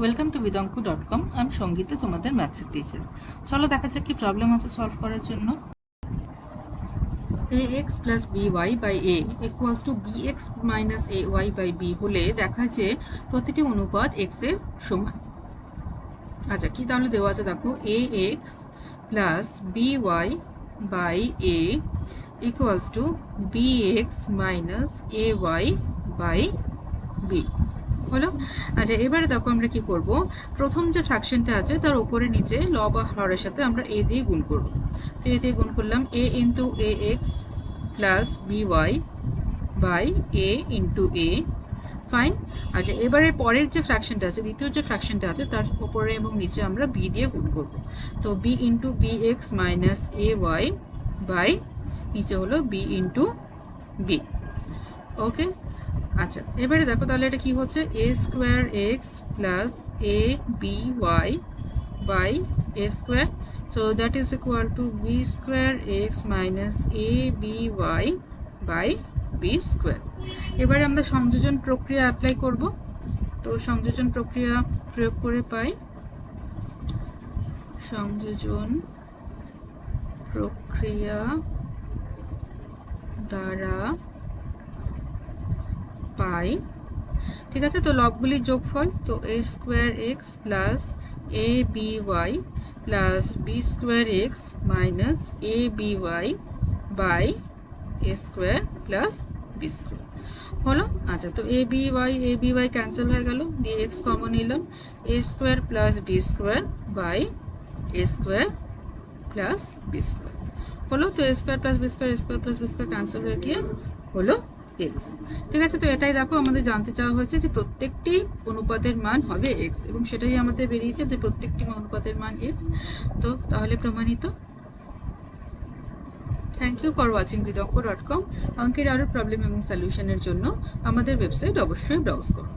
Welcome to bidanku.com। আমি সঙ্গীতা, তোমাদের ম্যাথসের teacher. চলো দেখা যাক কি প্রবলেম আছে সলভ করার জন্য। ax plus by by a equals to bx minus ay by b হলে দেখা যে প্রতিটি অনুপাত x এর সমান। আচ্ছা, কি তাহলে দেওয়া আছে দেখো, ax plus by by a equals to bx minus ay by b হলো। আচ্ছা, এবারে দেখো আমরা কি করব, প্রথম যে ফ্র্যাকশনটা আছে তার উপরে নিচে লব বা হরের সাথে আমরা a দিয়ে গুণ করব। তো a দিয়ে গুণ করলাম a into ax plus by by a into a। Fine. আচ্ছা, এবারে পরের যে ফ্র্যাকশনটা আছে, দ্বিতীয় যে ফ্র্যাকশনটা আছে তার উপরে এবং নিচে আমরা b দিয়ে গুণ করব। তো b into bx minus ay by নিচে হলো b ইন্টু b। ওকে। আচ্ছা, এবারে দেখো তাহলে এটা কি হচ্ছে, a square X plus a B Y by a square. So that is equal to b square X minus a B Y by B square. এবারে আমরা সংযোজন প্রক্রিয়া অ্যাপ্লাই করব। তো সংযোজন প্রক্রিয়া প্রয়োগ করে পাই, সংযোজন প্রক্রিয়া দ্বারা পাই, ঠিক আছে। তো লবগুলির যোগফল, তো a square X plus a B Y plus B square X minus a B Y by a square plus B square হলো। আচ্ছা, তো a বি ওয়াই ক্যান্সেল হয়ে গেল, দিয়ে এক্স কমন নিলাম, a square plus B square by a square plus B square হলো। তো a square plus B square cancel হয়ে গিয়ে হলো এক্স। ঠিক আছে, তো এটাই দেখো আমাদের জানতে চাওয়া হয়েছে যে প্রত্যেকটি অনুপাতের মান হবে এক্স, এবং সেটাই আমাদের বেরিয়েছে যে প্রত্যেকটি অনুপাতের মান এক্স। তো তাহলে প্রমাণিত। Thank you for watching bidanku.com। অঙ্কের আরও প্রবলেম এবং সলিউশনের জন্য আমাদের ওয়েবসাইট অবশ্যই ব্রাউজ করুন।